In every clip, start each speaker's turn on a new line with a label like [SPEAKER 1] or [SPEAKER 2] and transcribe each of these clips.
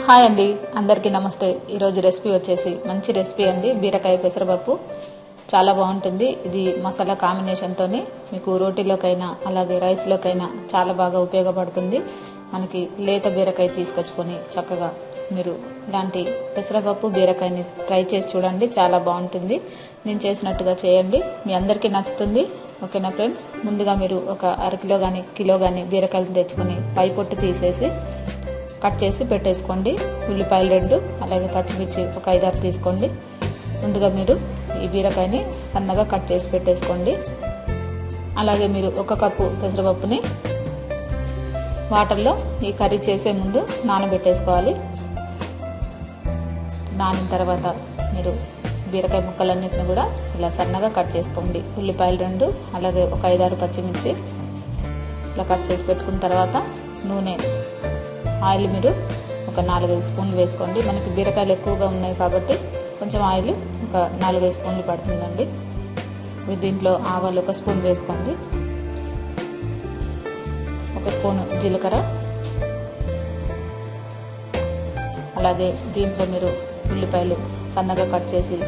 [SPEAKER 1] Hi అండి, అందరికీ నమస్తే. ఈరోజు రెసిపీ వచ్చేసి మంచి రెసిపీ అండి, బీరకాయ పెసరపప్పు. చాలా బాగుంటుంది. ఇది మసాలా కాంబినేషన్తోని మీకు రోటీలోకైనా అలాగే రైస్లోకైనా చాలా బాగా ఉపయోగపడుతుంది. మనకి లేత బీరకాయ తీసుకొచ్చుకొని చక్కగా మీరు ఇలాంటి పెసరపప్పు బీరకాయని ట్రై చేసి చూడండి, చాలా బాగుంటుంది. నేను చేసినట్టుగా చేయండి, మీ అందరికీ నచ్చుతుంది. ఓకేనా ఫ్రెండ్స్? ముందుగా మీరు ఒక అరకిలో కానీ కిలో కానీ బీరకాయలు తెచ్చుకొని పై పొట్టు తీసేసి కట్ చేసి పెట్టేసుకోండి. ఉల్లిపాయలు 2 అలాగే పచ్చిమిర్చి ఒక 5-6 తీసుకోండి. ముందుగా మీరు ఈ బీరకాయని సన్నగా కట్ చేసి పెట్టేసుకోండి. అలాగే మీరు 1 కప్పు పెసరపప్పుని వాటర్లో ఈ కర్రీ చేసే ముందు నానబెట్టేసుకోవాలి. నానిన తర్వాత మీరు బీరకాయ ముక్కలన్నిటిని కూడా ఇలా సన్నగా కట్ చేసుకోండి. ఉల్లిపాయలు 2 అలాగే ఒక 5-6 పచ్చిమిర్చి ఇలా కట్ చేసి పెట్టుకున్న తర్వాత నూనె ఆయిల్ మీరు ఒక 4-5 స్పూన్లు వేసుకోండి. మనకి బీరకాయలు ఎక్కువగా ఉన్నాయి కాబట్టి కొంచెం ఆయిల్ ఒక 4-5 స్పూన్లు పడుతుందండి. మీరు దీంట్లో ఆవాలు 1 స్పూన్ వేసుకోండి. 1 స్పూన్ జీలకర్ర, అలాగే దీంట్లో మీరు ఉల్లిపాయలు సన్నగా కట్ చేసి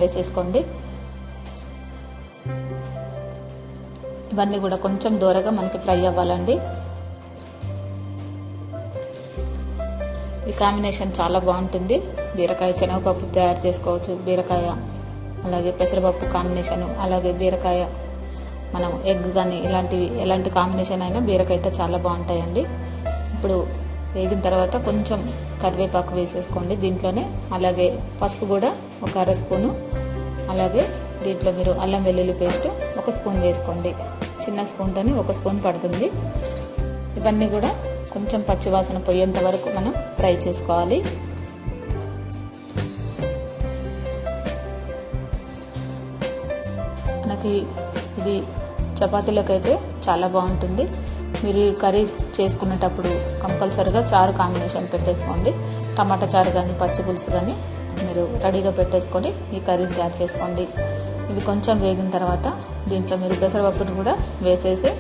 [SPEAKER 1] వేసేసుకోండి. ఇవన్నీ కూడా కొంచెం దూరగా మనకి ఫ్రై అవ్వాలండి. ఈ కాంబినేషన్ చాలా బాగుంటుంది. బీరకాయ శనగపప్పు తయారు చేసుకోవచ్చు, బీరకాయ అలాగే పెసరపప్పు కాంబినేషన్, అలాగే బీరకాయ మనం ఎగ్ కానీ ఇలాంటివి ఎలాంటి కాంబినేషన్ అయినా బీరకాయతో చాలా బాగుంటాయండి. ఇప్పుడు వేగిన తర్వాత కొంచెం కరివేపాకు వేసేసుకోండి దీంట్లోనే. అలాగే పసుపు కూడా ఒక 1/2 స్పూను, అలాగే దీంట్లో మీరు అల్లం వెల్లుల్లి పేస్ట్ 1 స్పూన్ వేసుకోండి. చిన్న స్పూన్తోని 1 స్పూన్ పడుతుంది. ఇవన్నీ కూడా కొంచెం పచ్చివాసన పోయేంత వరకు మనం ఫ్రై చేసుకోవాలి. మనకి ఇది చపాతీలోకి అయితే చాలా బాగుంటుంది. మీరు ఈ కర్రీ చేసుకునేటప్పుడు కంపల్సరిగా చారు కాంబినేషన్ పెట్టేసుకోండి. టమాటా చారు కానీ పచ్చి పులుసు కానీ మీరు రెడీగా పెట్టేసుకొని ఈ కర్రీని తయారు చేసుకోండి. ఇవి కొంచెం వేగిన తర్వాత దీంట్లో మీరు పెసరపప్పుని కూడా వేసేసి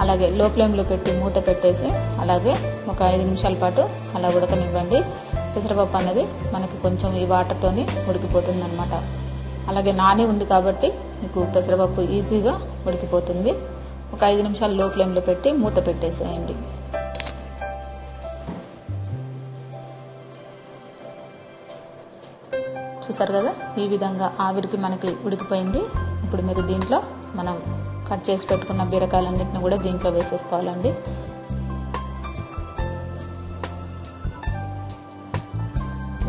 [SPEAKER 1] అలాగే లో ఫ్లేమ్లో పెట్టి మూత పెట్టేసి అలాగే ఒక 5 నిమిషాల పాటు అలా ఉడకనివ్వండి. పెసరపప్పు అనేది మనకి కొంచెం ఈ వాటర్తోని ఉడికిపోతుంది అనమాట. అలాగే నాని ఉంది కాబట్టి మీకు పెసరపప్పు ఈజీగా ఉడికిపోతుంది. ఒక 5 నిమిషాలు లో ఫ్లేమ్లో పెట్టి మూత పెట్టేసేయండి. చూసారు కదా, ఈ విధంగా ఆవిరికి మనకి ఉడికిపోయింది. ఇప్పుడు మీరు దీంట్లో మనం కట్ చేసి పెట్టుకున్న బీరకాయలన్నింటినీ కూడా దీంట్లో వేసేసుకోవాలండి.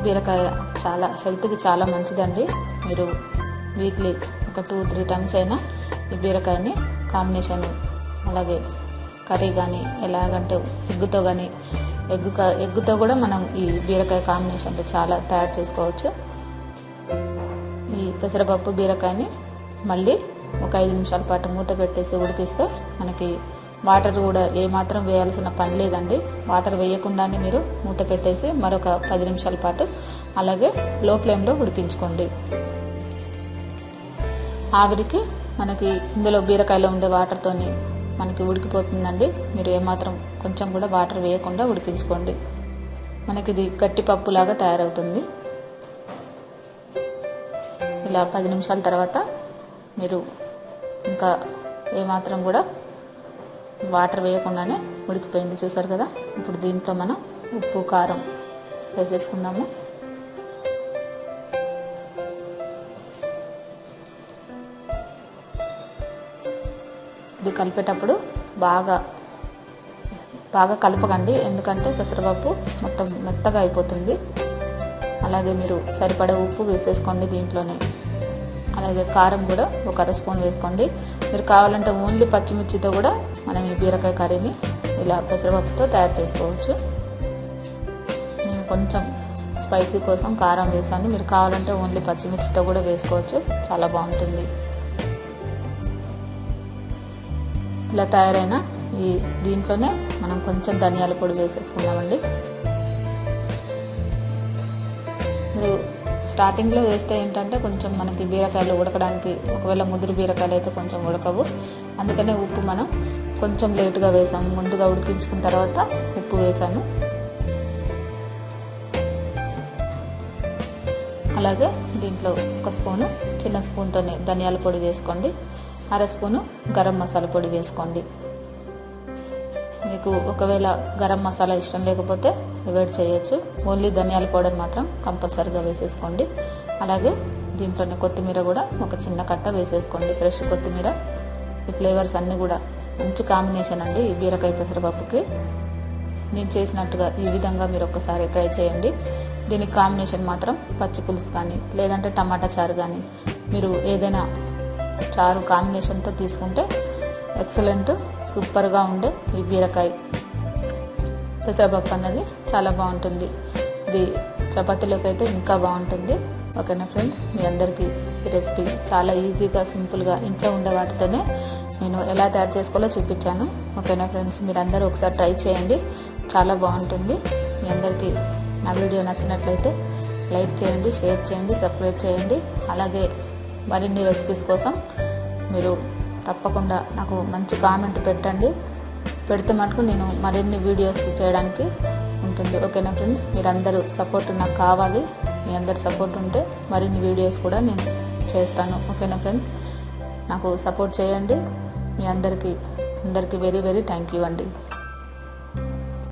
[SPEAKER 1] బీరకాయ చాలా హెల్త్కి చాలా మంచిదండి. మీరు వీక్లీ ఒక 2-3 టైమ్స్ అయినా ఈ బీరకాయని కాంబినేషన్ అలాగే కర్రీ కానీ ఎలాగంటే ఎగ్గుతో కానీ ఎగ్గుతో కూడా మనం ఈ బీరకాయ కాంబినేషన్లో చాలా తయారు చేసుకోవచ్చు. ఈ పెసరపప్పు బీరకాయని మళ్ళీ ఒక 5 నిమిషాల పాటు మూత పెట్టేసి ఉడికిస్తే మనకి వాటర్ కూడా ఏమాత్రం వేయాల్సిన పని లేదండి. వాటర్ వేయకుండానే మీరు మూత పెట్టేసి మరొక 10 నిమిషాల పాటు అలాగే లో ఫ్లేమ్లో ఉడికించుకోండి. ఆవిరికి మనకి ఇందులో బీరకాయలో ఉండే వాటర్తోని మనకి ఉడికిపోతుందండి. మీరు ఏమాత్రం కొంచెం కూడా వాటర్ వేయకుండా ఉడికించుకోండి. మనకి ఇది గట్టి పప్పులాగా తయారవుతుంది. ఇలా 10 నిమిషాల తర్వాత మీరు ఇంకా ఏమాత్రం కూడా వాటర్ వేయకుండానే ఉడికిపోయింది. చూసారు కదా, ఇప్పుడు దీంట్లో మనం ఉప్పు కారం వేసేసుకుందాము. ఇది కలిపేటప్పుడు బాగా కలపకండి, ఎందుకంటే పెసరపప్పు మొత్తం మెత్తగా అయిపోతుంది. అలాగే మీరు సరిపడా ఉప్పు వేసేసుకోండి దీంట్లోనే. అలాగే కారం కూడా ఒక 1/2 స్పూన్ వేసుకోండి. మీరు కావాలంటే ఓన్లీ పచ్చిమిర్చితో కూడా మనం ఈ బీరకాయ కర్రీని ఇలా పెసరపప్పుతో తయారు చేసుకోవచ్చు. నేను కొంచెం స్పైసీ కోసం కారం వేసాను. మీరు కావాలంటే ఓన్లీ పచ్చిమిర్చితో కూడా వేసుకోవచ్చు, చాలా బాగుంటుంది. ఇలా తయారైన ఈ దీంట్లోనే మనం కొంచెం ధనియాల పొడి వేసేసుకుందామండి. మీరు స్టార్టింగ్లో వేస్తే ఏంటంటే కొంచెం మనకి బీరకాయలు ఉడకడానికి, ఒకవేళ ముదురు బీరకాయలు అయితే కొంచెం ఉడకవు, అందుకనే ఉప్పు మనం కొంచెం లేటుగా వేసాము. ముందుగా ఉడికించుకున్న తర్వాత ఉప్పు వేసాను. అలాగే దీంట్లో ఒక స్పూను చిన్న స్పూన్తోనే ధనియాల పొడి వేసుకోండి, అర స్పూను గరం మసాలా పొడి వేసుకోండి. మీకు ఒకవేళ గరం మసాలా ఇష్టం లేకపోతే అవాయిడ్ చేయొచ్చు. ఓన్లీ ధనియాల పౌడర్ మాత్రం కంపల్సరీగా వేసేసుకోండి. అలాగే దీంట్లోనే కొత్తిమీర కూడా ఒక చిన్న కట్ట వేసేసుకోండి, ఫ్రెష్ కొత్తిమీర. ఈ ఫ్లేవర్స్ అన్నీ కూడా మంచి కాంబినేషన్ అండి ఈ బీరకాయ పెసరపప్పుకి. నేను చేసినట్టుగా ఈ విధంగా మీరు ఒక్కసారి ట్రై చేయండి. దీనికి కాంబినేషన్ మాత్రం పచ్చి పులుసు కానీ లేదంటే టమాటా చారు కానీ మీరు ఏదైనా చారు కాంబినేషన్తో తీసుకుంటే ఎక్సలెంట్ సూపర్గా ఉండే ఈ బీరకాయ పెసరపప్పు అన్నది చాలా బాగుంటుంది. ఇది చపాతీలోకి అయితే ఇంకా బాగుంటుంది. ఓకేనా ఫ్రెండ్స్, మీ అందరికీ ఈ రెసిపీ చాలా ఈజీగా సింపుల్గా ఇంట్లో ఉండే వాటితోనే నేను ఎలా తయారు చేసుకోవాలో చూపించాను. ఓకేనా ఫ్రెండ్స్, మీరందరూ ఒకసారి ట్రై చేయండి, చాలా బాగుంటుంది. మీ అందరికీ నా వీడియో నచ్చినట్లయితే లైక్ చేయండి, షేర్ చేయండి, సబ్స్క్రైబ్ చేయండి. అలాగే మరిన్ని రెసిపీస్ కోసం మీరు తప్పకుండా నాకు మంచి కామెంట్ పెట్టండి. పెడితే మటుకు నేను మరిన్ని వీడియోస్ చేయడానికి ఉంటుంది. ఓకేనా ఫ్రెండ్స్, మీరందరూ సపోర్ట్ నాకు కావాలి. మీ అందరు సపోర్ట్ ఉంటే మరిన్ని వీడియోస్ కూడా నేను చేస్తాను. ఓకేనా ఫ్రెండ్స్, నాకు సపోర్ట్ చేయండి. మీ అందరికీ వెరీ వెరీ థ్యాంక్ యూ అండి.